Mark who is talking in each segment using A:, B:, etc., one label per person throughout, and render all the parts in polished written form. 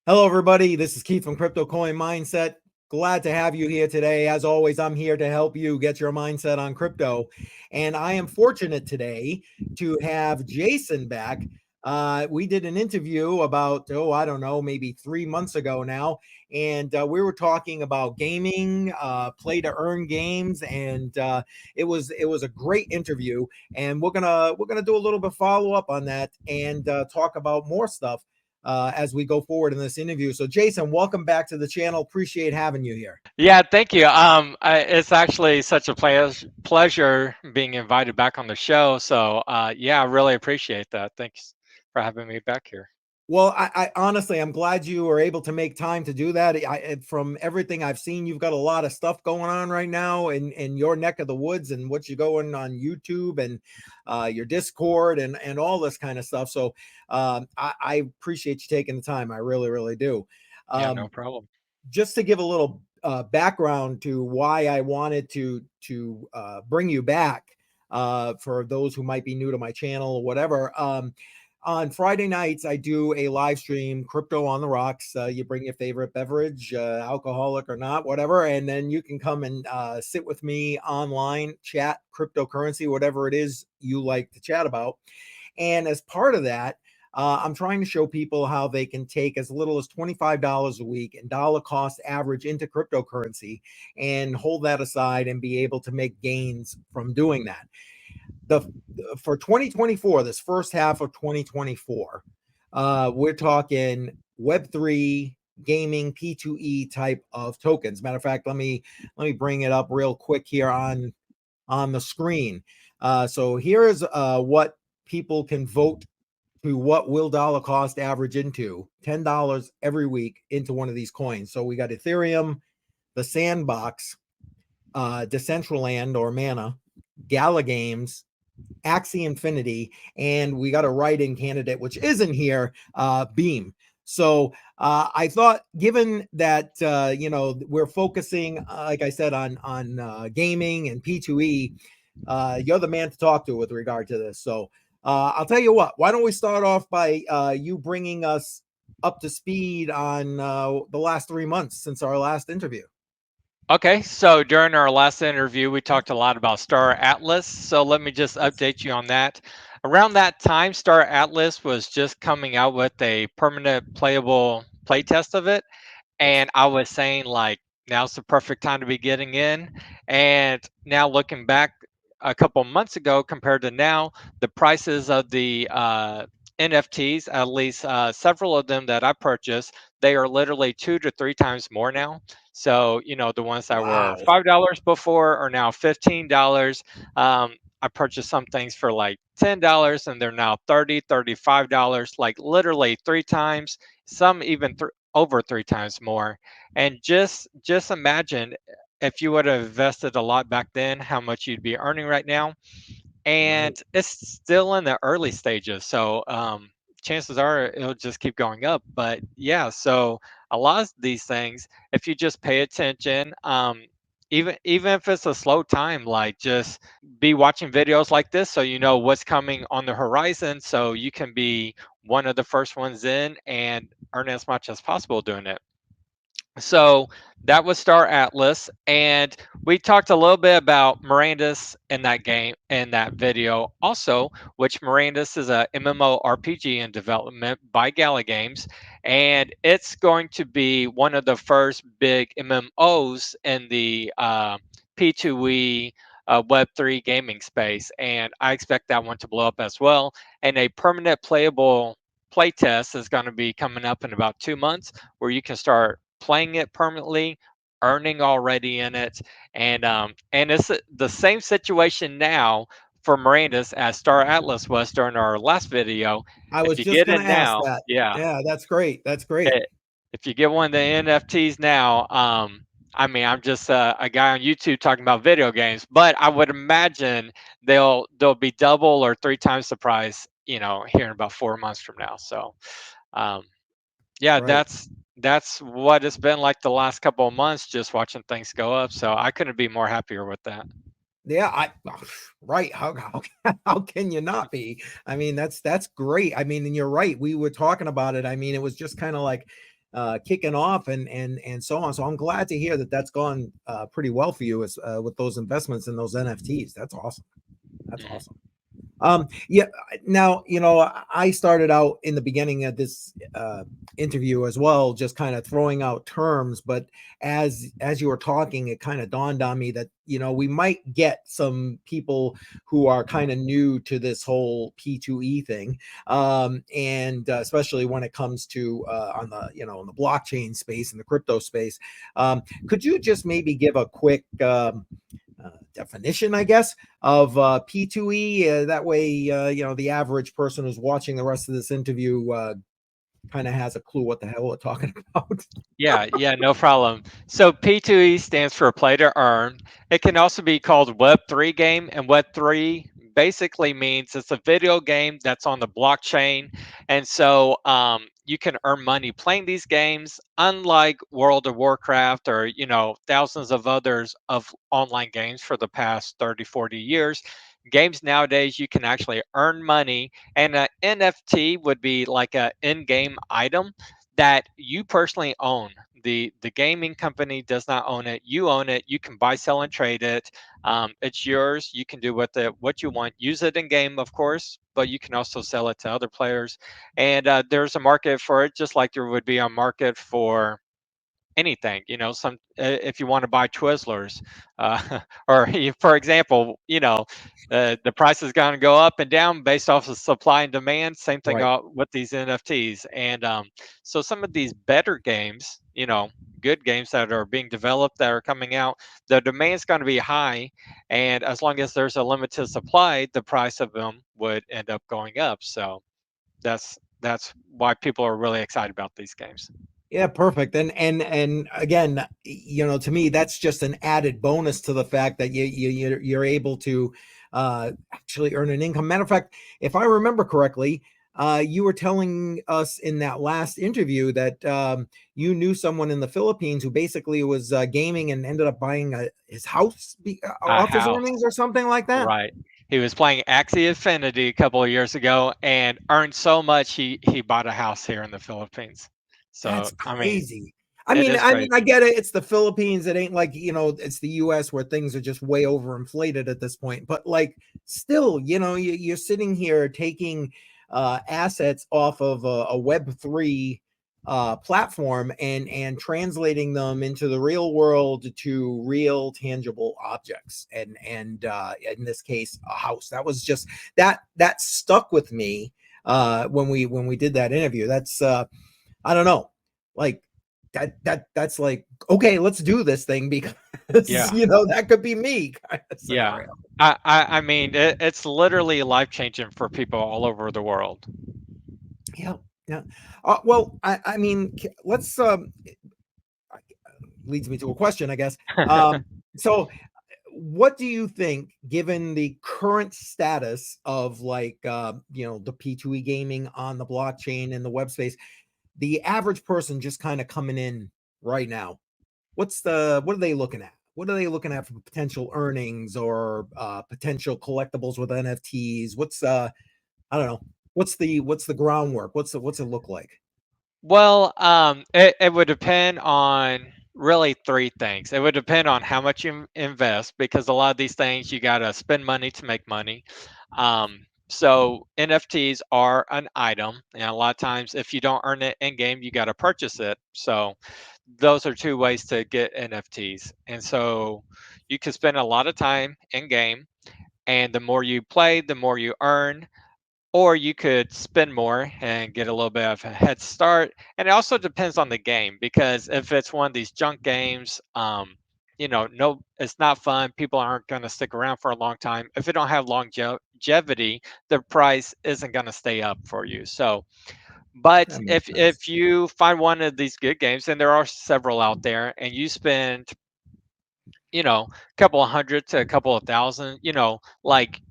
A: Hello, everybody. This is Keith from CryptoCoinMindSet. Glad to have you here today. As always, I'm here to help you get your mindset on crypto. And I am fortunate today to have Jason back. We did an interview about, I don't know, maybe 3 months ago now. And we were talking about gaming, play to earn games. And it was a great interview. And we're gonna do a little bit follow up on that and talk about more stuff as we go forward in this interview. So, Jason, welcome back to the channel. Appreciate having you here.
B: Yeah, thank you. It's actually such a pleasure being invited back on the show. So, yeah, I really appreciate that. Thanks for having me back here.
A: Well, I honestly, I'm glad you were able to make time to do that. From everything I've seen, you've got a lot of stuff going on right now in your neck of the woods and what you're going on YouTube and your Discord and all this kind of stuff. So I appreciate you taking the time. I really, really do.
B: Yeah, no
A: Um,
B: problem.
A: just to give a little background to why I wanted to bring you back for those who might be new to my channel or whatever. On Friday nights, I do a live stream, Crypto on the Rocks. You bring your favorite beverage, alcoholic or not, whatever, and then you can come and sit with me online, chat cryptocurrency, whatever it is you like to chat about. And as part of that, I'm trying to show people how they can take as little as $25 a week and dollar cost average into cryptocurrency and hold that aside and be able to make gains from doing that. The For 2024, this first half of 2024, we're talking Web3 gaming P2E type of tokens. Matter of fact, let me bring it up real quick here on the screen. So here is what people can vote to what will dollar cost average into $10 every week into one of these coins. So we got Ethereum, the Sandbox, Decentraland or Mana, Gala Games, Axie Infinity, and we got a write-in candidate which isn't here, Beam. So I thought, given that we're focusing, like I said, on gaming and P2E, you're the man to talk to with regard to this. So I'll tell you what. Why don't we start off by you bringing us up to speed on the last 3 months since our last interview?
B: Okay, so during our last interview, we talked a lot about Star Atlas. So let me just update you on that. Around that time, Star Atlas was just coming out with a permanent playable playtest of it.
A: Yes.
B: And I was saying, like, now's the perfect time to be getting in. And now looking back a couple months ago compared to now, the prices of the NFTs, at least several of them that I purchased, they are literally 2 to 3 times more now. So, the ones that were
A: Wow.
B: $5 before are now $15. I purchased some things for like $10 and they're now $35, like literally 3 times, some even over 3 times more. And just imagine if you would have invested a lot back then, how much you'd be earning right now.
A: Right.
B: And it's still in the early stages, so chances are it'll just keep going up. But yeah, so a lot of these things, if you just pay attention, even if it's a slow time, like just be watching videos like this so you know what's coming on the horizon, so you can be one of the first ones in and earn as much as possible doing it. So that was Star Atlas, and we talked a little bit about Mirandus in that game in that video also, which Mirandus is a MMORPG in development by Gala Games, and it's going to be one of the first big MMOs in the P2E Web3 gaming space, and I expect that one to blow up as well. And a permanent playable playtest is going to be coming up in about 2 months, where you can start playing it permanently, earning already in it, and it's the same situation now for Mirandus as Star Atlas was during our last video.
A: I
B: If
A: was
B: you
A: just
B: get
A: going to
B: in
A: ask
B: now,
A: that.
B: yeah,
A: Yeah, that's great. That's great.
B: eh, if you get one of the NFTs now, I mean, I'm just a guy on YouTube talking about video games, but I would imagine they'll be double or 3 times the price, here in about 4 months from now. So, um, yeah,
A: Right.
B: that's what it's been like the last couple of months, just watching things go up. So I couldn't be more happier with that.
A: Yeah, right. How can you not be? I mean, that's great. I mean, and you're right. We were talking about it. I mean, it was just kind of like kicking off and so on. So I'm glad to hear that that's gone pretty well for you as with those investments in those NFTs. That's awesome. That's
B: Mhm.
A: awesome. Yeah. Now, I started out in the beginning of this interview as well, just kind of throwing out terms. But as you were talking, it kind of dawned on me that we might get some people who are kind of new to this whole P2E thing, and especially when it comes to on the in the blockchain space and the crypto space. Could you just maybe give a quick definition, I guess, of P2E? That way, the average person who's watching the rest of this interview kind of has a clue what the hell we're talking about.
B: Yeah, no problem. So P2E stands for play to earn. It can also be called Web3 game, and Web3 basically means it's a video game that's on the blockchain. And so you can earn money playing these games, unlike World of Warcraft or, thousands of others of online games for the past 30, 40 years. Games nowadays, you can actually earn money, and an NFT would be like an in-game item that you personally own. The gaming company does not own it. You own it. You can buy, sell, and trade it. It's yours. You can do with it what you want. Use it in game, of course, but you can also sell it to other players. And there's a market for it, just like there would be a market for anything. Some if you want to buy Twizzlers, or for example, the price is going to go up and down based off of supply and demand. Same thing
A: Right.
B: with these NFTs. And so some of these better games, good games that are being developed that are coming out, the demand's going to be high, and as long as there's a limited supply, the price of them would end up going up. So that's why people are really excited about these games.
A: Yeah, perfect. And again, to me, that's just an added bonus to the fact that you're able to actually earn an income. Matter of fact, if I remember correctly, you were telling us in that last interview that you knew someone in the Philippines who basically was gaming and ended up buying his house
B: A
A: off his
B: house.
A: earnings or something like that.
B: Right. He was playing Axie Infinity a couple of years ago and earned so much he bought a house here in the Philippines. So
A: That's
B: I mean,
A: crazy. I
B: it
A: mean,
B: is
A: I mean,
B: crazy.
A: I get it. It's the Philippines. It ain't like, it's the US where things are just way overinflated at this point. But like still, you're sitting here taking assets off of a web3 platform and translating them into the real world to real tangible objects. And in this case, a house. That was just that stuck with me when we did that interview. That's I don't know, like that's like, okay, let's do this thing because
B: Yeah.
A: that could be me kind of
B: Yeah.
A: scenario.
B: I mean, it's literally life changing for people all over the world.
A: Yeah, yeah. Well, I mean, let's leads me to a question, I guess. So what do you think, given the current status of like the P2E gaming on the blockchain and the web space, the average person just kind of coming in right now, what are they looking at? What are they looking at for potential earnings or potential collectibles with NFTs? What's I don't know. What's the groundwork? What's it look like?
B: Well, it would depend on really three things. It would depend on how much you invest, because a lot of these things you got to spend money to make money. So NFTs are an item, and a lot of times if you don't earn it in game, you got to purchase it. So those are two ways to get NFTs. And so you can spend a lot of time in game, and the more you play, the more you earn, or you could spend more and get a little bit of a head start. And it also depends on the game, because if it's one of these junk games, no, it's not fun. People aren't going to stick around for a long time. If it don't have longevity, the price isn't going to stay up for you. So, but
A: That makes sense.
B: if you find one of these good games, and there are several out there, and you spend, a couple of hundred to a couple of thousand, like,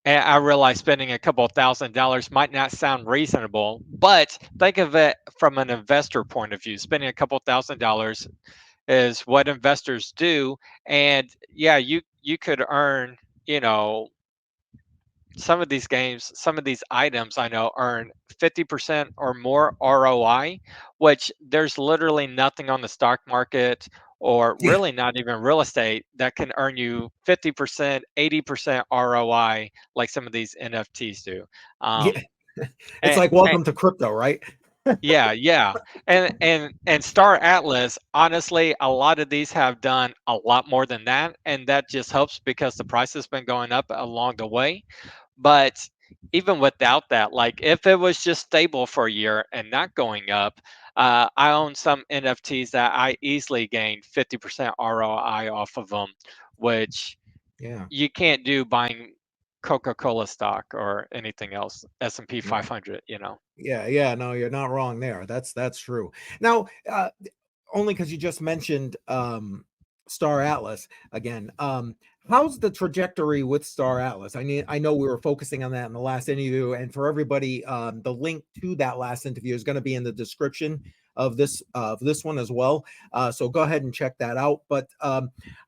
B: and I realize spending a couple of $1,000s might not sound reasonable, but think of it from an investor point of view. Spending a couple of $1,000s is what investors do, and yeah, you could earn, you know some of these games, some of these items I know earn 50% or more ROI, which there's literally nothing on the stock market or
A: Yeah.
B: really not even real estate that can earn you 50%, 80% ROI like some of these NFTs do.
A: Yeah. It's
B: And,
A: like welcome to crypto, right?
B: yeah, yeah. And Star Atlas, honestly, a lot of these have done a lot more than that, and that just helps because the price has been going up along the way. But even without that, like if it was just stable for a year and not going up, I own some NFTs that I easily gained 50% ROI off of them, which
A: Yeah.
B: you can't do buying Coca-Cola stock or anything else, S&P
A: Right.
B: 500, you know.
A: Yeah, yeah, no, you're not wrong there. That's true. Now, only because you just mentioned Star Atlas again. How's the trajectory with Star Atlas? I know we were focusing on that in the last interview, and for everybody, the link to that last interview is going to be in the description of this one as well. So go ahead and check that out. But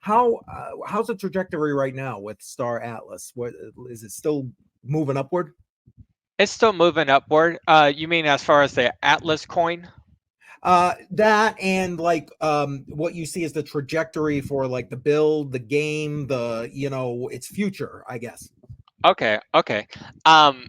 A: how's the trajectory right now with Star Atlas? What is it still moving upward?
B: It's still moving upward. You mean as far as the Atlas coin?
A: That and like what you see as the trajectory for like the build, the game, its future, I guess.
B: Okay, okay. Um,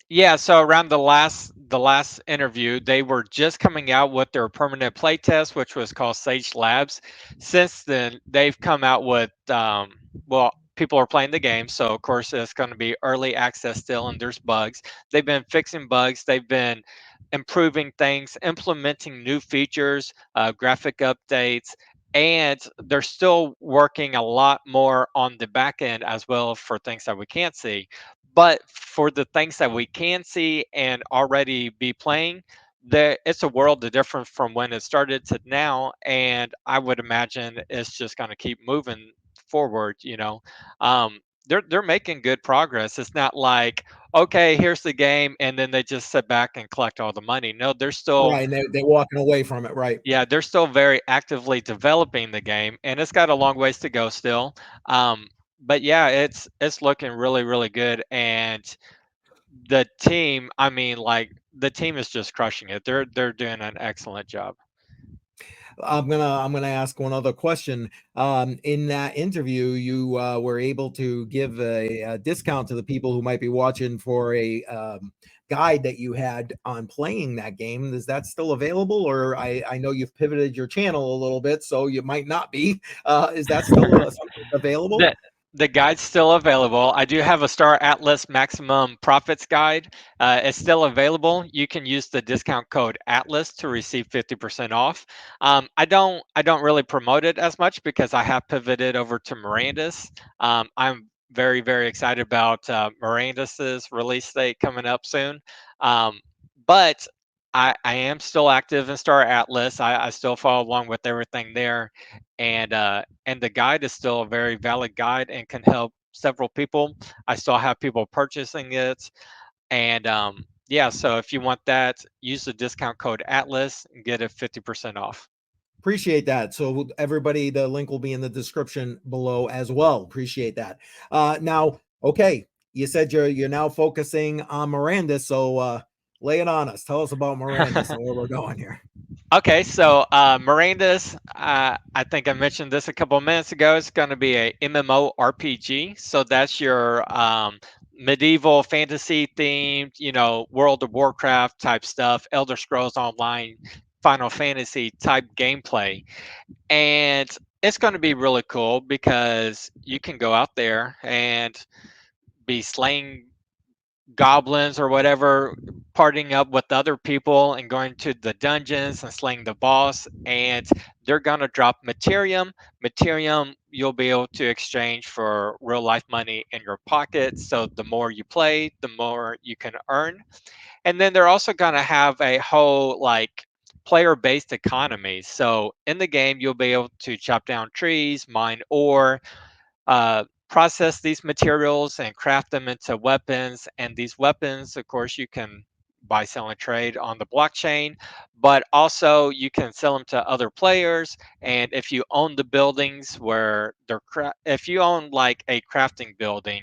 B: Yeah, so around the last interview, they were just coming out with their permanent playtest, which was called Sage Labs. Since then, they've come out with well, people are playing the game, so of course it's going to be early access still, and there's bugs. They've been fixing bugs. They've been improving things, implementing new features, graphic updates, and they're still working a lot more on the back end as well for things that we can't see. But for the things that we can see and already be playing, there it's a world of difference from when it started to now, and I would imagine it's just going to keep moving forward. They're making good progress. It's not like, okay, here's the game, and then they just sit back and collect all the money. No, they're still,
A: Right, and they're walking away from it, right?
B: yeah, they're still very actively developing the game, and it's got a long ways to go still. But yeah, it's looking really, really good, and the team, I mean, like the team is just crushing it. They're doing an excellent job.
A: I'm gonna ask one other question. In that interview, you were able to give a discount to the people who might be watching for a guide that you had on playing that game. Is that still available, or I know you've pivoted your channel a little bit, so you might not be. Is that still something available?
B: The the guide's still available. I do have a Star Atlas Maximum Profits guide. It's still available. You can use the discount code Atlas to receive 50% off. I don't really promote it as much because I have pivoted over to Mirandus. I'm very, very excited about Mirandus's release date coming up soon. But I am still active in Star Atlas. I still follow along with everything there, and the guide is still a very valid guide and can help several people. I still have people purchasing it, and yeah. So if you want that, use the discount code Atlas and get it 50% off.
A: Appreciate that. So everybody, the link will be in the description below as well. Appreciate that. Now, okay, you said you're now focusing on Miranda, so lay it on us. Tell us about Miranda and where we're going here.
B: Okay, so Miranda's, I think I mentioned this a couple of minutes ago. It's going to be a MMORPG. So that's your medieval fantasy themed, World of Warcraft type stuff, Elder Scrolls Online, Final Fantasy type gameplay. And it's going to be really cool because you can go out there and be slaying goblins or whatever, partying up with other people and going to the dungeons and slaying the boss. And they're going to drop Materium. Materium you'll be able to exchange for real life money in your pocket. So the more you play, the more you can earn. And then they're also going to have a whole like player based economy. So in the game, you'll be able to chop down trees, mine ore, process these materials and craft them into weapons. And these weapons, of course, you can buy, sell, and trade on the blockchain, but also you can sell them to other players. And if you own the buildings where if you own like a crafting building,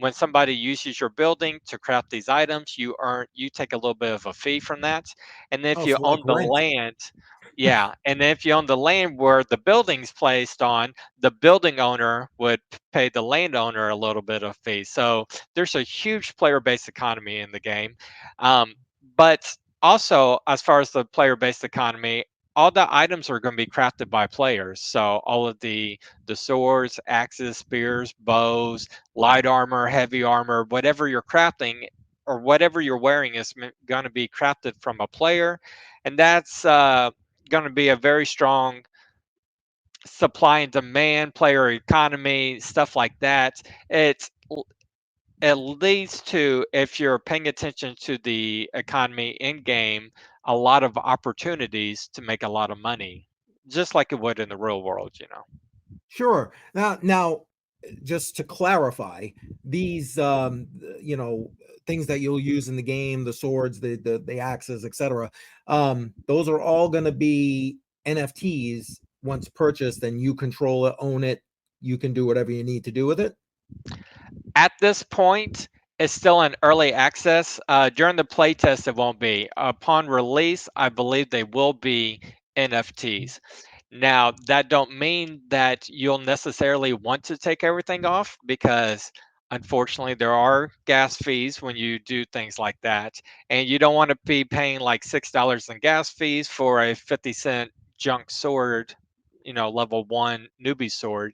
B: when somebody uses your building to craft these items, you take a little bit of a fee from that. And if
A: Oh,
B: you
A: so like
B: own the
A: rent.
B: land, yeah, and if you own the land where the building's placed on, the building owner would pay the landowner a little bit of fee. So there's a huge player-based economy in the game. Um, but also, as far as the player-based economy, all the items are going to be crafted by players. So all of the swords, axes, spears, bows, light armor, heavy armor, whatever you're crafting or whatever you're wearing is going to be crafted from a player, and that's going to be a very strong supply and demand player economy, stuff like that. It leads to, if you're paying attention to the economy in game, a lot of opportunities to make a lot of money, just like it would in the real world, you know.
A: Sure. Now, just to clarify, these things that you'll use in the game, the swords, the axes, etc. Those are all going to be NFTs once purchased, and you control it, own it. You can do whatever you need to do with it.
B: At this point, it's still in early access. During the playtest, it won't be. Upon release, I believe they will be NFTs. Now, that don't mean that you'll necessarily want to take everything off, because unfortunately there are gas fees when you do things like that. And you don't want to be paying like $6 in gas fees for a 50-cent junk sword, level 1 newbie sword,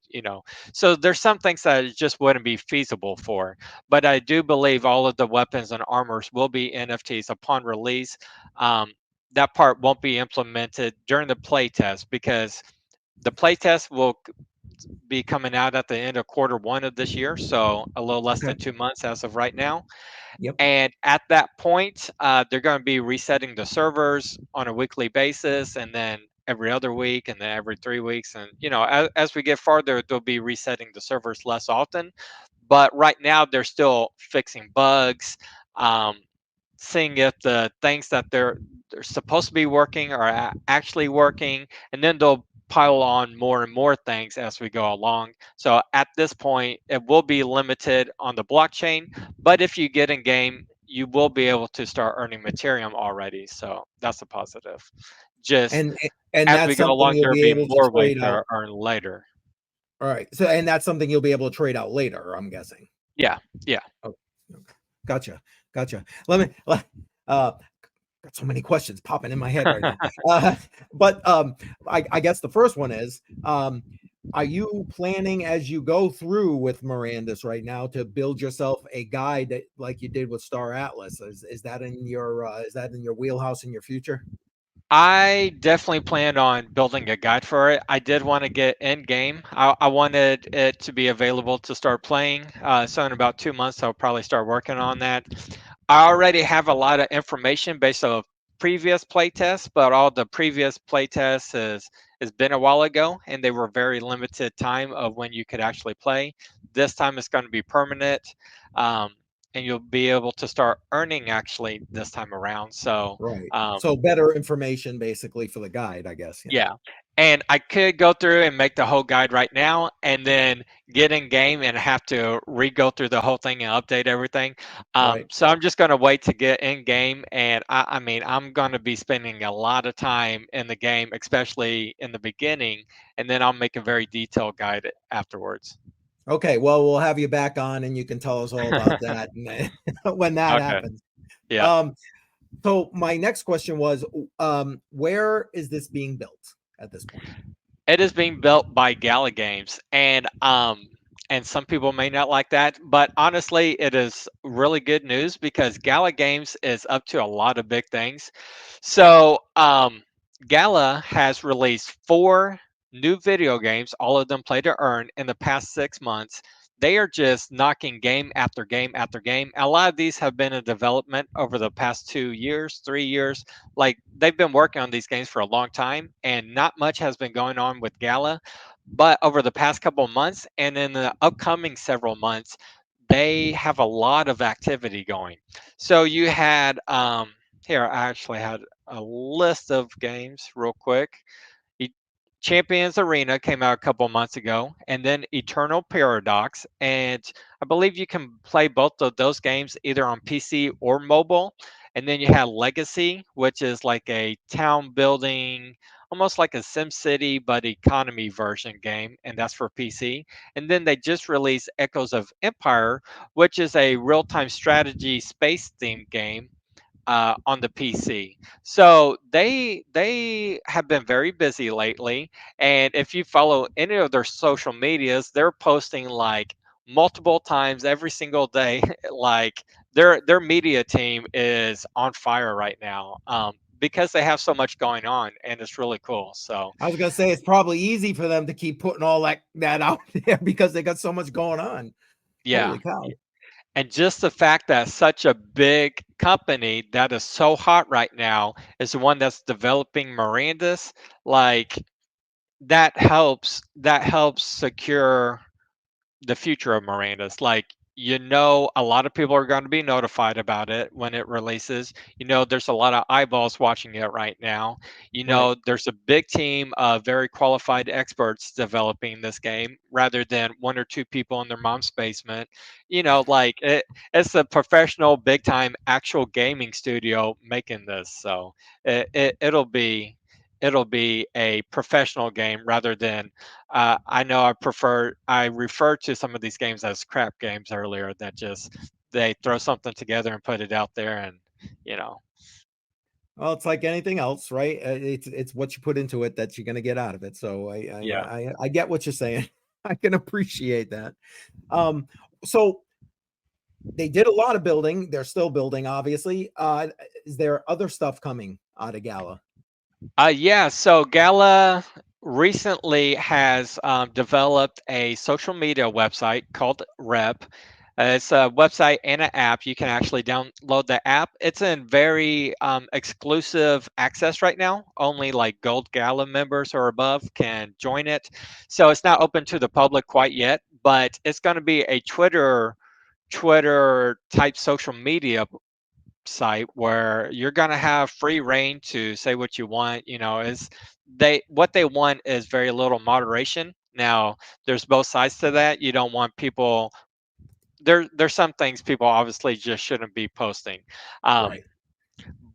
B: So there's some things that it just wouldn't be feasible for. But I do believe all of the weapons and armors will be NFTs upon release. Um, that part won't be implemented during the playtest, because the playtest will be coming out at the end of quarter 1 of this year, so a little less
A: Okay.
B: than 2 months as of right now.
A: Yep.
B: And at that point, they're going to be resetting the servers on a weekly basis, and then every other week, and then every 3 weeks. And as we get farther, they'll be resetting the servers less often. But right now, they're still fixing bugs, um, seeing if the things that they're supposed to be working are actually working, and then they'll pile on more and more things as we go along. So at this point, it will be limited on the blockchain, but if you get in game, you will be able to start earning Materium already. So that's a positive. Just
A: And and
B: as
A: that's
B: we go
A: something
B: along,
A: you'll
B: there'll
A: be
B: be
A: able to
B: more ways
A: trade out.
B: to earn later.
A: All right. So, and that's something you'll be able to trade out later, I'm guessing.
B: Yeah, yeah.
A: Oh, okay. Gotcha. Gotcha. Uh, got so many questions popping in my head right now. But I guess the first one is, are you planning, as you go through with Mirandus right now, to build yourself a guide that, like you did with Star Atlas? Is that in your wheelhouse in your future?
B: I definitely planned on building a guide for it. I did want to get in game. I wanted it to be available to start playing. So in about 2 months, I'll probably start working on that. I already have a lot of information based on previous playtests, but all the previous playtests has been a while ago, and they were very limited time of when you could actually play. This time it's going to be permanent, um, and you'll be able to start earning actually this time around. So.
A: Right.
B: Um,
A: So better information basically for the guide, I guess. Yeah.
B: yeah. And I could go through and make the whole guide right now and then get in game and have to re-go through the whole thing and update everything.
A: Right.
B: So I'm just going to wait to get in game. And I mean, I'm going to be spending a lot of time in the game, especially in the beginning. And then I'll make a very detailed guide afterwards.
A: Okay. Well, we'll have you back on, and you can tell us all about that and when that
B: Okay.
A: happens.
B: Yeah.
A: Um, so my next question was, where is this being built at this point?
B: It is being built by Gala Games, and some people may not like that, but honestly, it is really good news because Gala Games is up to a lot of big things. So, Gala has released 4 new video games, all of them play to earn, in the past 6 months. They are just knocking game after game after game. A lot of these have been in development over the past 2 years, 3 years. Like, they've been working on these games for a long time, and not much has been going on with Gala. But over the past couple of months and in the upcoming several months, they have a lot of activity going. So you had, here, I actually had a list of games real quick. You Champions Arena came out a couple months ago, and then Eternal Paradox. And I believe you can play both of those games either on PC or mobile. And then you have Legacy, which is like a town building, almost like a SimCity but economy version game, and that's for PC. And then they just released Echoes of Empire, which is a real-time strategy space themed game on the PC. So they have been very busy lately, and if you follow any of their social medias, they're posting like multiple times every single day. Like their media team is on fire right now. Because they have so much going on, and it's really cool. So
A: I was gonna say it's probably easy for them to keep putting all that out there because they got so much going on.
B: yeah.
A: Holy cow!
B: And just the fact that such a big company that is so hot right now is the one that's developing Mirandus, like that helps secure the future of Miranda's. Like, a lot of people are going to be notified about it when it releases. There's a lot of eyeballs watching it right now.
A: Right.
B: There's a big team of very qualified experts developing this game rather than one or two people in their mom's basement. Like it's a professional, big time, actual gaming studio making this. So it'll be a professional game rather than I know I referred to some of these games as crap games earlier that just they throw something together and put it out there and you know
A: Well, it's like anything else, right? It's what you put into it that you're gonna get out of it. So
B: yeah.
A: I get what you're saying. I can appreciate that. Um, so they did a lot of building. They're still building, obviously. Is there other stuff coming out of Gala?
B: Yeah, so Gala recently has developed a social media website called Rep. It's a website and an app. You can actually download the app. It's in very exclusive access right now. Only like Gold Gala members or above can join it. So it's not open to the public quite yet, but it's going to be a Twitter type social media site where you're going to have free reign to say what you want. Is they what they want is very little moderation. Now there's both sides to that. You don't want people there's some things people obviously just shouldn't be posting. um,
A: Right.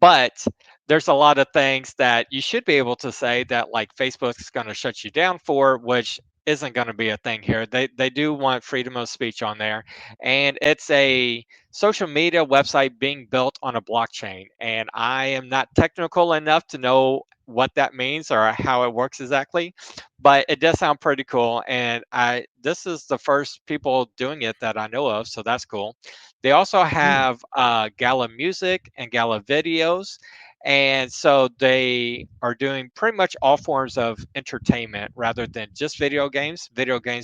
B: but there's a lot of things that you should be able to say that like Facebook's going to shut you down for, which isn't going to be a thing here. They do want freedom of speech on there, and it's a social media website being built on a blockchain. And I am not technical enough to know what that means or how it works exactly, but it does sound pretty cool. And I this is the first people doing it that I know of, so that's cool. They also
A: Hmm.
B: have Gala Music and Gala Videos. And so they are doing pretty much all forms of entertainment rather than just video games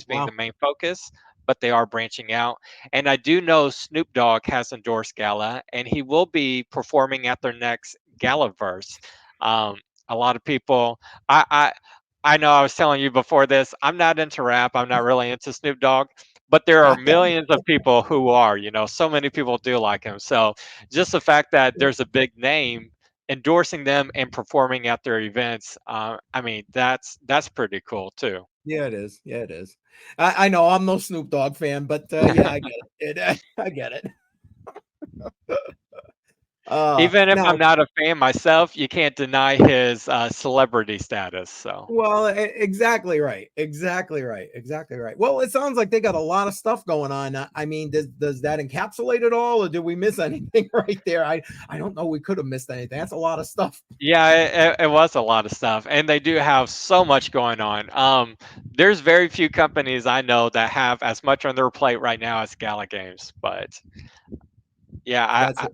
B: being the
A: Wow.
B: main focus, but they are branching out. And I do know Snoop Dogg has endorsed Gala, and he will be performing at their next Galaverse. Um, a lot of people, I, I, I know I was telling you before this, I'm not into rap. I'm not really into Snoop Dogg, but there are millions of people who are. So many people do like him. So just the fact that there's a big name endorsing them and performing at their events, I mean, that's pretty cool too.
A: Yeah, it is. Yeah, it is. I know I'm no Snoop Dogg fan, but yeah, I get I get it.
B: Even if I'm
A: Now,
B: not a fan myself, you can't deny his celebrity status. So
A: well, exactly right. Exactly right. Exactly right. Well, it sounds like they got a lot of stuff going on. I mean, does that encapsulate it all, or did we miss anything right there? I don't know. We could have missed anything. That's a lot of stuff.
B: yeah, it was a lot of stuff, and they do have so much going on. There's very few companies I know that have as much on their plate right now as Gala Games, but yeah,
A: That's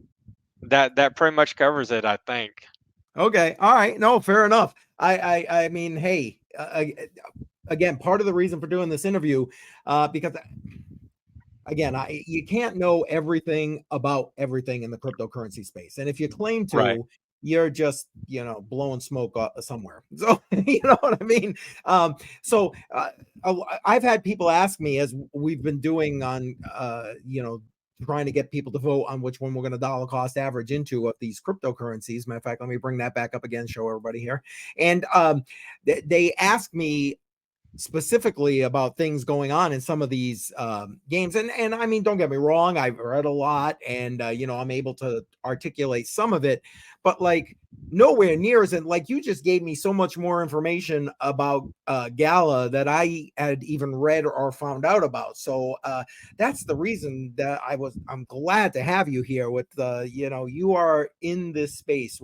B: that pretty much covers it, I think.
A: okay. All right. No, fair enough. I mean, hey, again, part of the reason for doing this interview, because again, you can't know everything about everything in the cryptocurrency space, and if you claim
B: Right.
A: to, you're just blowing smoke somewhere. So you know what I mean. So I've had people ask me as we've been doing on trying to get people to vote on which one we're going to dollar cost average into of these cryptocurrencies. Matter of fact, let me bring that back up again, show everybody here. And they asked me specifically about things going on in some of these games. And I mean, don't get me wrong, I've read a lot, and I'm able to articulate some of it, but like nowhere near as in, like, you just gave me so much more information about Gala that I had even read or found out about. So that's the reason that I'm glad to have you here with you are in this space.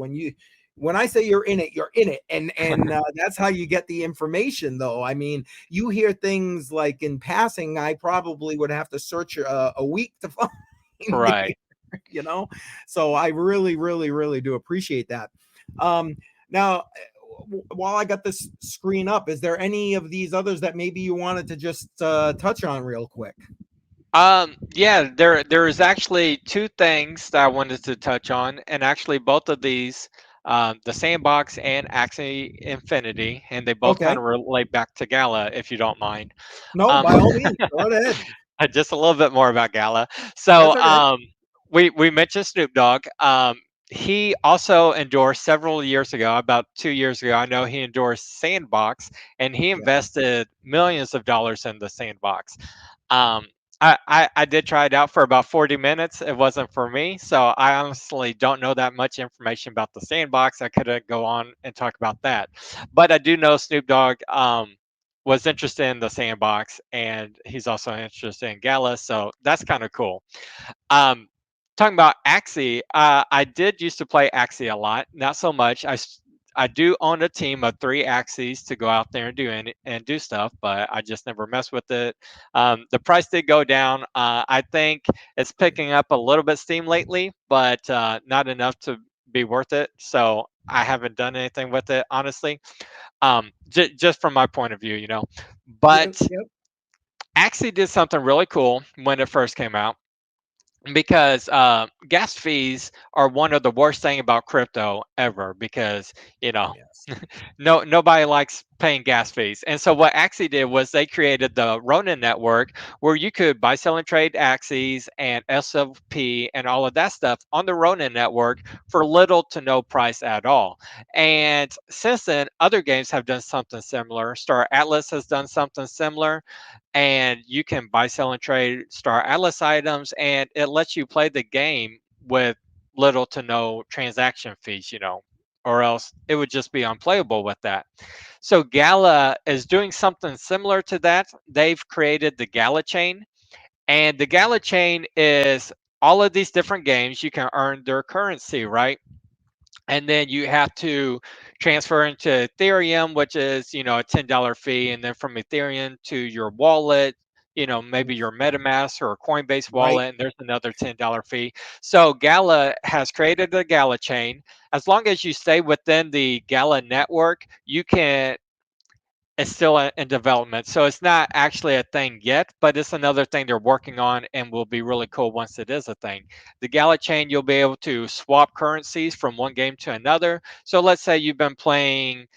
A: When I say you're in it, and that's how you get the information. Though, I mean, you hear things like in passing, I probably would have to search a week to find
B: Right.
A: you know. So I really, really, really do appreciate that. Now, while I got this screen up, is there any of these others that maybe you wanted to just touch on real quick?
B: Yeah, there's actually two things that I wanted to touch on, and actually both of these, the Sandbox and Axie Infinity, and they both kind
A: Okay.
B: of relate back to Gala, if you don't mind.
A: No,
B: Um,
A: by all means, go right ahead.
B: just a little bit more about Gala. So
A: That's okay.
B: we mentioned Snoop Dogg. He also endorsed several years ago, about 2 years ago. I know he endorsed Sandbox, and he
A: Yeah.
B: invested millions of dollars in the Sandbox. Um, I did try it out for about 40 minutes. It wasn't for me, so I honestly don't know that much information about the Sandbox. I couldn't go on and talk about that, but I do know Snoop Dogg was interested in the Sandbox, and he's also interested in Gala, so that's kind of cool. Um, Talking about Axie, I did used to play Axie a lot, not so much. I do own a team of 3 Axies to go out there and do stuff, but I just never mess with it. The price did go down. I think it's picking up a little bit steam lately, but not enough to be worth it. So I haven't done anything with it, honestly. Just from my point of view, you know.
A: Yeah.
B: But
A: Yeah.
B: Axie did something really cool when it first came out, because gas fees are one of the worst thing about crypto ever, because you know
A: Yes.
B: nobody likes paying gas fees. And so what Axie did was they created the Ronin network, where you could buy, sell, and trade Axies and SLP and all of that stuff on the Ronin network for little to no price at all. And since then, other games have done something similar. Star Atlas has done something similar, and you can buy, sell, and trade Star Atlas items, and it lets you play the game with little to no transaction fees, or else it would just be unplayable with that. So Gala is doing something similar to that. They've created the Gala chain, and the Gala chain is all of these different games. You can earn their currency, right? And then you have to transfer into Ethereum, which is a $10 fee, and then from Ethereum to your wallet, maybe your MetaMask or a Coinbase
A: Right.
B: wallet, and there's another $10 fee. So Gala has created the Gala chain. As long as you stay within the Gala network, you can it's still in development. So it's not actually a thing yet, but it's another thing they're working on and will be really cool once it is a thing. The Gala chain, you'll be able to swap currencies from one game to another. So let's say you've been playing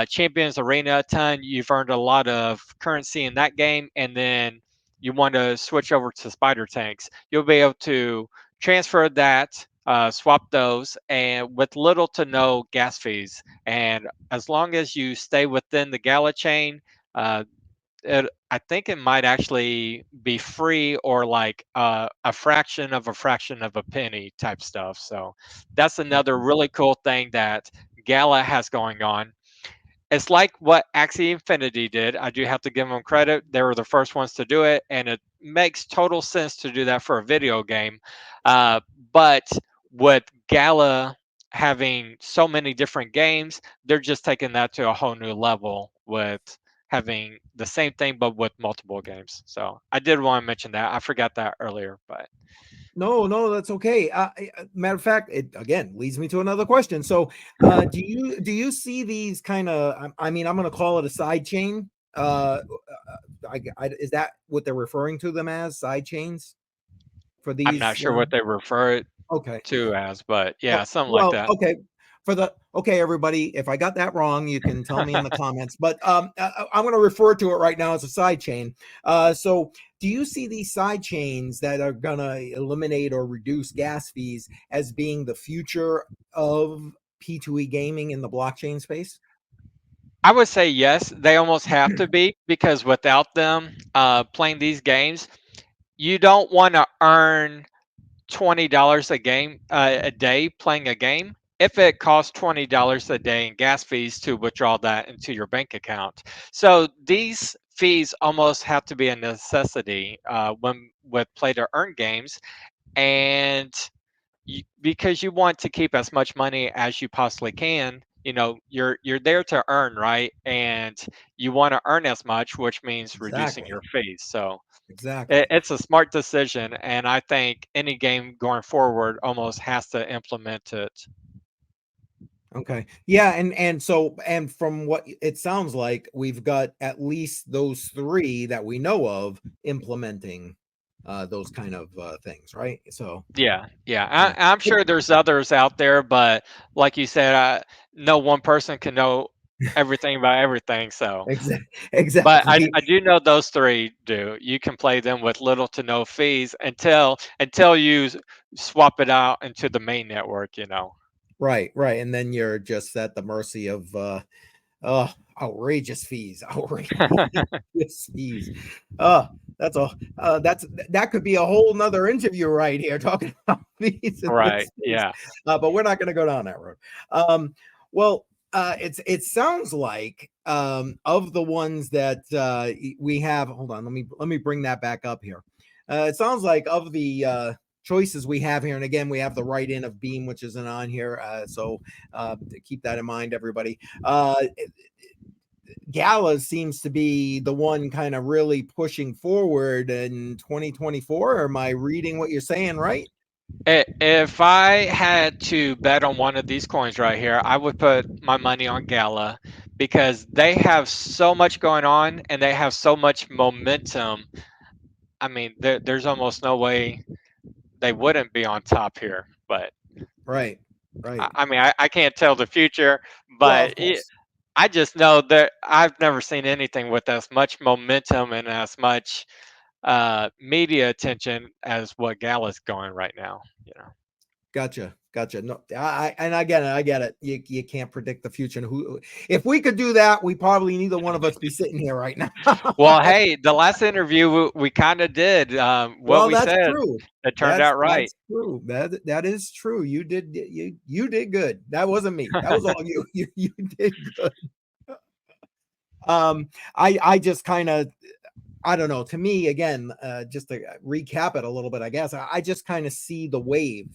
B: Champions Arena a ton, you've earned a lot of currency in that game, and then you want to switch over to Spider Tanks. You'll be able to transfer that. Swap those, and with little to no gas fees, and as long as you stay within the Gala chain, uh, I think it might actually be free, or like a fraction of a fraction of a penny type stuff. So that's another really cool thing that Gala has going on. It's like what Axie Infinity did. I do have to give them credit. They were the first ones to do it, and it makes total sense to do that for a video game. Uh, but with Gala having so many different games, they're just taking that to a whole new level with having the same thing but with multiple games. So I did want to mention that. I forgot that earlier, but
A: No, no, that's okay. Matter of fact, it again leads me to another question. So, do you see these kind of? I mean, I'm going to call it a side chain. Is that what they're referring to them as, side chains for
B: I'm not
A: these?
B: sure what they refer it
A: Okay.
B: to as, but yeah,
A: Well,
B: something like
A: well,
B: that.
A: okay. for the okay, everybody, if I got that wrong, you can tell me in the comments. But I'm going to refer to it right now as a side chain. So, do you see these side chains that are going to eliminate or reduce gas fees as being the future of P2E gaming in the blockchain space?
B: I would say yes, they almost have to be, because without them playing these games, you don't want to earn $20 a day playing a game if it costs $20 a day in gas fees to withdraw that into your bank account. So these fees almost have to be a necessity when with play to earn games, and because you want to keep as much money as you possibly can. You're there to earn, right? And you want to earn as much, which means reducing your
A: Exactly.
B: fees. So
A: Exactly.
B: it's a smart decision, and I think any game going forward almost has to implement it.
A: Okay. Yeah, and from what it sounds like, we've got at least those three that we know of implementing those kind of things, right? So,
B: Yeah, yeah.
A: yeah.
B: I'm sure there's others out there, but like you said, no one person can know everything about everything. So,
A: Exactly.
B: but I,
A: Exactly.
B: I do know those three do. You can play them with little to no fees until you swap it out into the main network.
A: Right, right. And then you're just at the mercy of outrageous fees, outrageous fees. Uh that's a that could be a whole nother interview right here talking about fees in this
B: Right.
A: space.
B: Yeah.
A: But we're not going to go down that road. Um, well, it sounds like of the ones that we have. Hold on, let me bring that back up here. It sounds like of the choices we have here, and again, we have the write-in of Beam, which isn't on here, so keep that in mind, everybody. Gala seems to be the one kind of really pushing forward in 2024. Am I reading what you're saying right?
B: If I had to bet on one of these coins right here, I would put my money on Gala, because they have so much going on and they have so much momentum. I mean, there's almost no way they wouldn't be on top here. But
A: Right, right.
B: I mean, I can't tell the future,
A: Well, of
B: but
A: course.
B: I just know that I've never seen anything with as much momentum and as much media attention as what Gala's going right now.
A: Gotcha, gotcha. No, I get it. I get it. You can't predict the future. And who, if we could do that, we probably neither one of us be sitting here right now.
B: Well, hey, the last interview we kind of did what
A: Well,
B: we
A: that's
B: said.
A: true.
B: It turned out right.
A: That's true. That is true. You did good. That wasn't me. That was all you. You did good. I just kind of, I don't know. To me, again, just to recap it a little bit, I guess I just kind of see the wave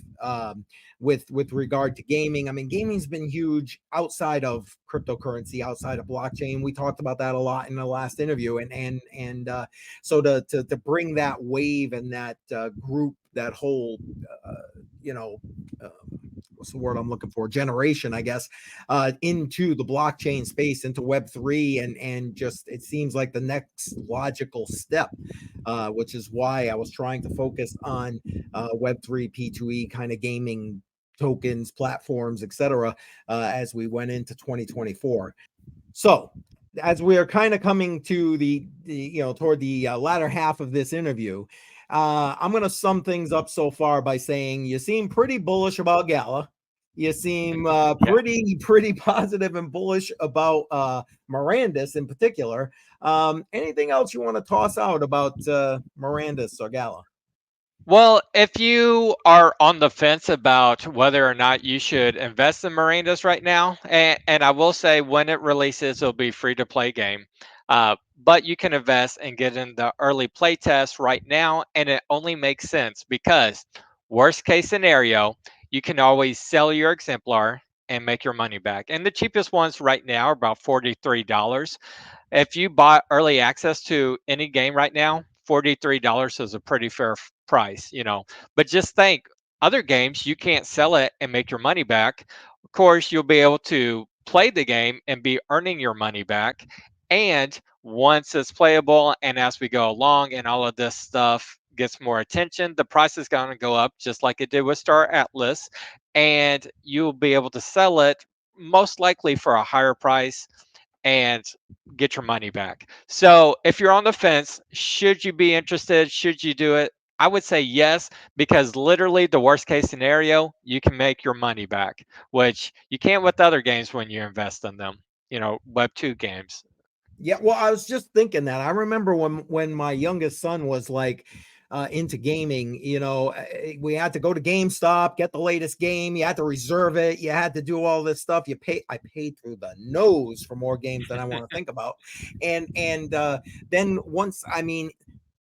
A: with regard to gaming. I mean, gaming's been huge outside of cryptocurrency, outside of blockchain. We talked about that a lot in the last interview, and so to bring that wave and that group, that whole, you know. Uh, what's the word I'm looking for? Generation, I guess, into the blockchain space, into Web3, and just it seems like the next logical step, which is why I was trying to focus on Web3, P2E kind of gaming tokens, platforms, etc., as we went into 2024. So, as we are kind of coming to the toward the latter half of this interview, I'm going to sum things up so far by saying you seem pretty bullish about Gala. You seem
B: Yeah.
A: pretty positive and bullish about Mirandus in particular. Anything else you want to toss out about Mirandus or Gala?
B: Well, if you are on the fence about whether or not you should invest in Mirandus right now, and I will say when it releases, it'll be free to play game. But you can invest and get in the early play test right now, and it only makes sense because worst case scenario, you can always sell your exemplar and make your money back. And the cheapest ones right now are about $43. If you bought early access to any game right now, $43 is a pretty fair price. But just think, other games you can't sell it and make your money back. Of course, you'll be able to play the game and be earning your money back. And once it's playable and as we go along and all of this stuff gets more attention, the price is going to go up just like it did with Star Atlas. and you'll be able to sell it most likely for a higher price and get your money back. So if you're on the fence, should you be interested? Should you do it? I would say yes, because literally the worst case scenario, you can make your money back, which you can't with other games when you invest in them, Web 2 games.
A: Yeah, well, I was just thinking that. I remember when my youngest son was like into gaming, we had to go to GameStop, get the latest game. You had to reserve it. You had to do all this stuff. I paid through the nose for more games than I want to think about. And then once, I mean,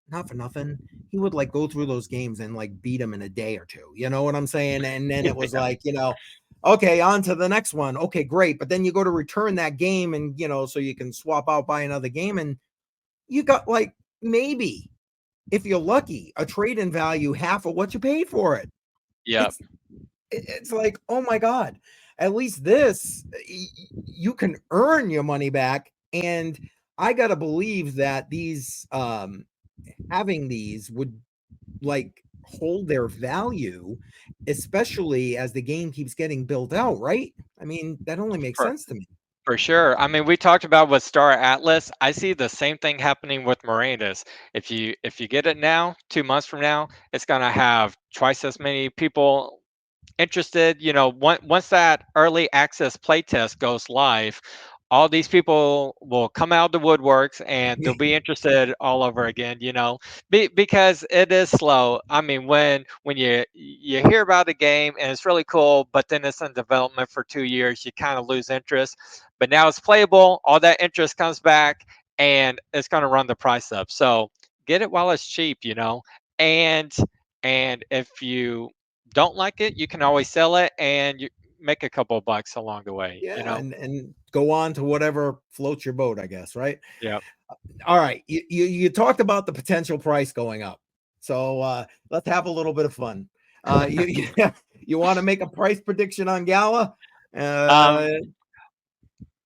A: not for nothing, he would like go through those games and like beat them in a day or two. You know what I'm saying? And then it was
B: Yeah.
A: like, okay, on to the next one. Okay, great. But then you go to return that game and, so you can swap out, buy another game. And you got like maybe, if you're lucky, a trade-in value half of what you paid for it.
B: Yep.
A: It's like, oh my God, at least this, you can earn your money back. And I got to believe that these, having these would like hold their value, especially as the game keeps getting built out, right? I mean, that only makes
B: For
A: sense to me.
B: for sure. I mean, we talked about with Star Atlas. I see the same thing happening with Mirandus. If you get it now, 2 months from now, it's gonna have twice as many people interested. Once that early access playtest goes live, all these people will come out of the woodworks and they'll be interested all over again. Because it is slow. I mean, when you hear about a game and it's really cool, but then it's in development for 2 years, you kind of lose interest. But now it's playable, all that interest comes back, and it's going to run the price up. So get it while it's cheap. And if you don't like it, you can always sell it and you make a couple of bucks along the way.
A: Yeah, and go on to whatever floats your boat, I guess, right?
B: Yeah.
A: All right, you talked about the potential price going up, so let's have a little bit of fun. You want to make a price prediction on Gala?
B: Um,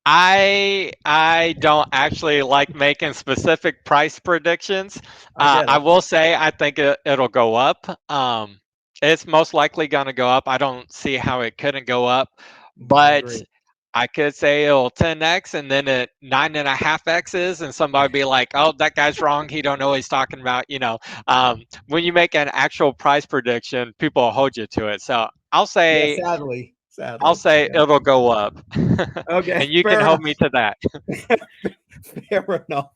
B: I don't actually like making specific price predictions.
A: I get
B: I
A: it.
B: will say I think it'll go up. It's most likely going to go up. I don't see how it couldn't go up,
A: I
B: but
A: agree.
B: I could say it'll 10x and then it 9.5x's, and somebody be like, "Oh, that guy's wrong. He don't know what he's talking about." When you make an actual price prediction, people will hold you to it. So I'll
A: Yeah,
B: say
A: sadly,
B: I'll
A: sadly.
B: say
A: Yeah.
B: it'll go up,
A: Okay,
B: and you can
A: fair
B: hold
A: enough.
B: me to that.
A: Fair enough.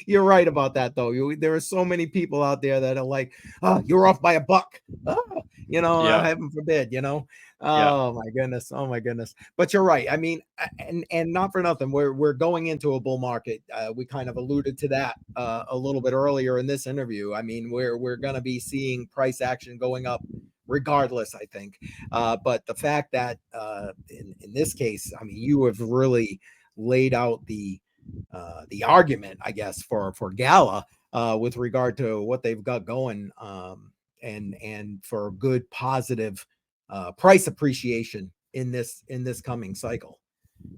A: You're right about that, though. There are so many people out there that are like, "Oh, you're off by a buck." Oh,
B: Yeah,
A: heaven forbid.
B: yeah,
A: Oh my goodness. Oh my goodness. But you're right. I mean, and not for nothing. We're going into a bull market. We kind of alluded to that a little bit earlier in this interview. I mean, we're going to be seeing price action going up regardless, I think. But the fact that in this case, I mean, you have really laid out the argument, I guess, for Gala with regard to what they've got going, and for good positive price appreciation in this coming cycle.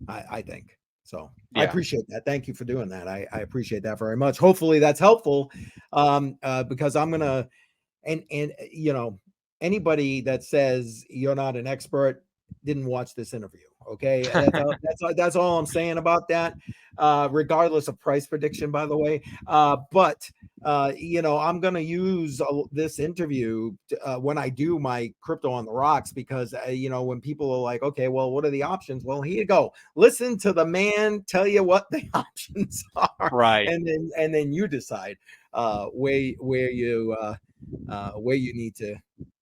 A: I think so. I
B: yeah.
A: appreciate that. Thank you for doing that. I appreciate that very much. Hopefully that's helpful, because I'm gonna and anybody that says you're not an expert didn't watch this interview. Okay, that's all I'm saying about that. Regardless of price prediction, by the way. But I'm gonna use this interview when I do my crypto on the rocks, because when people are like, okay, well, what are the options? Well, here you go. Listen to the man tell you what the options are,
B: Right.
A: and then you decide where you need to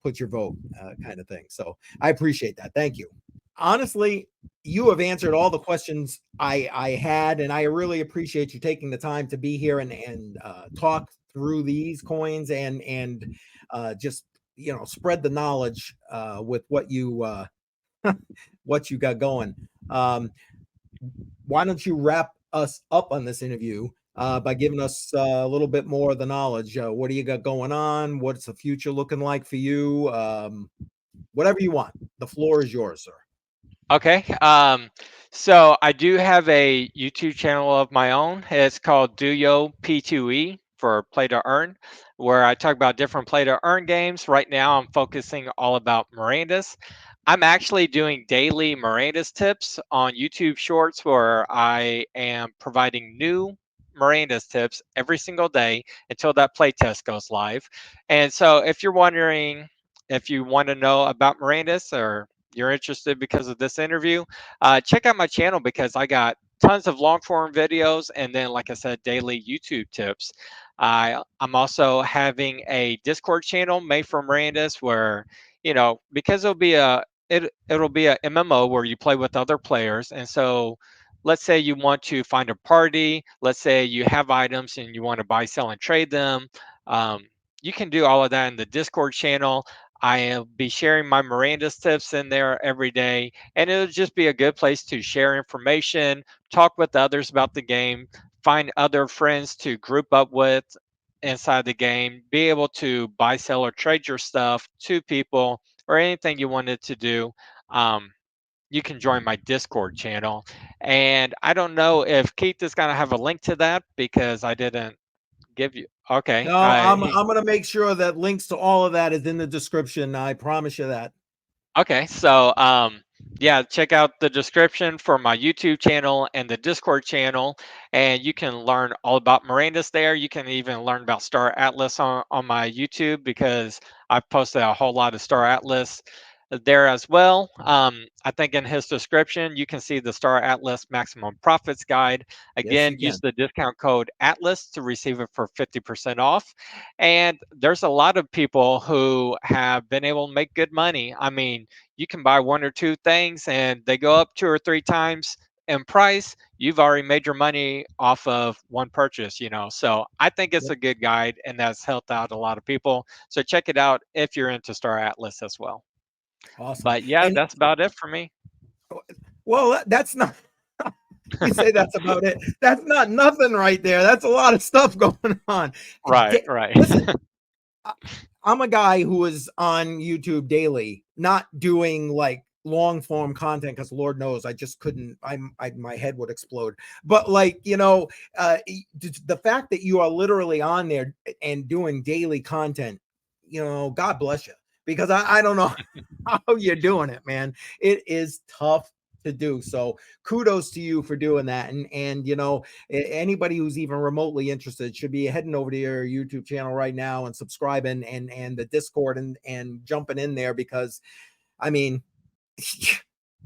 A: put your vote, kind of thing. So I appreciate that. Thank you. Honestly, you have answered all the questions I had, and I really appreciate you taking the time to be here and talk through these coins and just spread the knowledge with what you got going. Um, why don't you wrap us up on this interview by giving us a little bit more of the knowledge? What do you got going on? What's the future looking like for you? Whatever you want. The floor is yours, sir.
B: Okay. So I do have a YouTube channel of my own. It's called Duyo P2E. for Play to Earn, where I talk about different Play to Earn games. Right now, I'm focusing all about Mirandus. I'm actually doing daily Mirandus tips on YouTube Shorts, where I am providing new Mirandus tips every single day until that playtest goes live. And so, if you're wondering if you want to know about Mirandus or you're interested because of this interview, check out my channel because I got tons of long form videos and then, like I said, daily YouTube tips. I'm also having a Discord channel made for Mirandus where, because it'll be a MMO where you play with other players. And so let's say you want to find a party, let's say you have items and you want to buy, sell, and trade them. Um, you can do all of that in the Discord channel. I'll be sharing my Miranda's tips in there every day, and it'll just be a good place to share information, talk with others about the game, find other friends to group up with inside the game, be able to buy, sell, or trade your stuff to people or anything you wanted to do. Um, you can join my Discord channel. And I don't know if Keith is going to have a link to that because I didn't give you. Okay.
A: No, I'm gonna make sure that links to all of that is in the description. I promise you that.
B: Okay, so yeah, check out the description for my YouTube channel and the Discord channel, and you can learn all about Mirandus there. You can even learn about Star Atlas on my YouTube because I've posted a whole lot of Star Atlas there as well. I think in his description, you can see the Star Atlas Maximum Profits Guide.
A: Yes,
B: Again,
A: you
B: use
A: can.
B: the discount code ATLAS to receive it for 50% off. And there's a lot of people who have been able to make good money. I mean, you can buy one or two things and they go up two or three times in price. You've already made your money off of one purchase. So I think it's
A: Yep.
B: a good guide and that's helped out a lot of people. So check it out if you're into Star Atlas as well.
A: Awesome.
B: But yeah,
A: And
B: that's about it for me.
A: well, that's not. You say that's about it. That's not nothing right there. That's a lot of stuff going on.
B: Right, right.
A: Listen, I- I'm a guy who is on YouTube daily, not doing like long form content because Lord knows I just couldn't. My head would explode. But like the fact that you are literally on there and doing daily content, God bless you because I don't know how you're doing it, man. It is tough to do. So kudos to you for doing that. And anybody who's even remotely interested should be heading over to your YouTube channel right now and subscribing and the Discord and jumping in there because I mean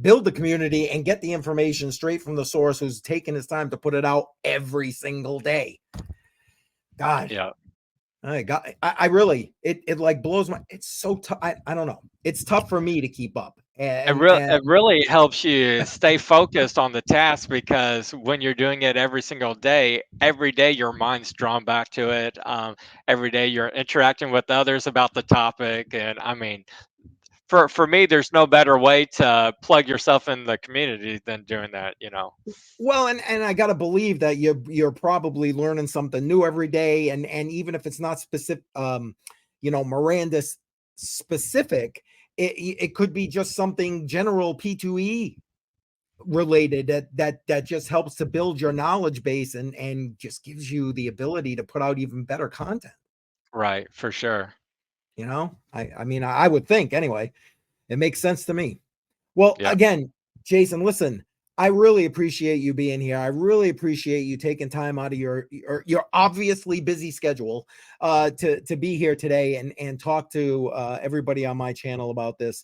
A: build the community and get the information straight from the source who's taking his time to put it out every single day. God,
B: Yeah.
A: I really it like blows my. It's so tough. I don't know. It's tough for me to keep up.
B: It really helps you stay focused on the task because when you're doing it every day your mind's drawn back to it. Every day you're interacting with others about the topic, and I mean, for me, there's no better way to plug yourself in the community than doing that.
A: Well, and I gotta believe that you're probably learning something new every day, and even if it's not specific, Miranda specific, it could be just something general P2E related that just helps to build your knowledge base and just gives you the ability to put out even better content.
B: Right, for sure.
A: I mean I would think anyway. It makes sense to me. Well,
B: Yeah.
A: again, Jason, listen, I really appreciate you being here. I really appreciate you taking time out of your obviously busy schedule to be here today and talk to everybody on my channel about this.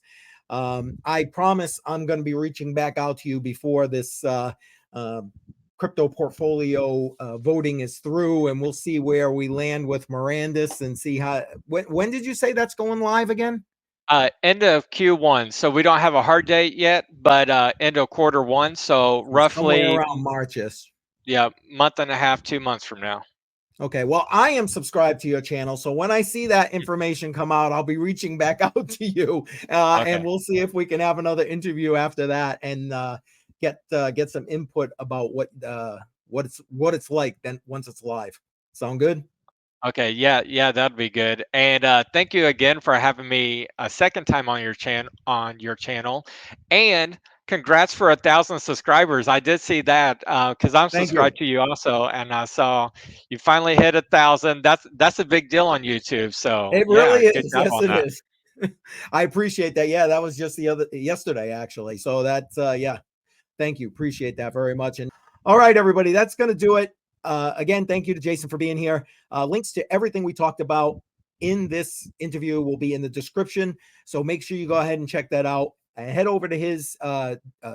A: I promise I'm going to be reaching back out to you before this uh, crypto portfolio voting is through, and we'll see where we land with Mirandus and see how. When did you say that's going live again?
B: End of Q1. So we don't have a hard date yet, but end of quarter one. So
A: So somewhere
B: roughly,
A: around Marchish.
B: yeah, month and a half, 2 months from now.
A: Okay, well, I am subscribed to your channel, so when I see that information come out, I'll be reaching back out to you, and
B: Okay.
A: we'll see if we can have another interview after that and get some input about what it's like then once it's live. Sound good?
B: Okay. Yeah. Yeah. That'd be good. And thank you again for having me a second time on your channel. And congrats for 1,000 subscribers. I did see that because I'm
A: Thank you.
B: subscribed to you also, and I saw you finally hit 1,000. That's a big deal on YouTube. So
A: It
B: yeah,
A: really
B: good
A: is.
B: job
A: Yes,
B: on
A: it
B: that.
A: is. I appreciate that. Yeah, that was just yesterday actually. So that's yeah. Thank you. Appreciate that very much. And all right, everybody, that's going to do it. Again, thank you to Jason for being here. Links to everything we talked about in this interview will be in the description. So make sure you go ahead and check that out. Head over to his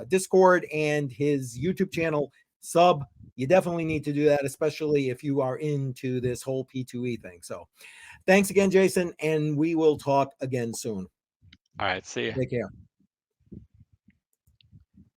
A: Discord and his YouTube channel. Sub. You definitely need to do that, especially if you are into this whole P2E thing. So thanks again, Jason, and we will talk again soon.
B: All right, see you.
A: Take care.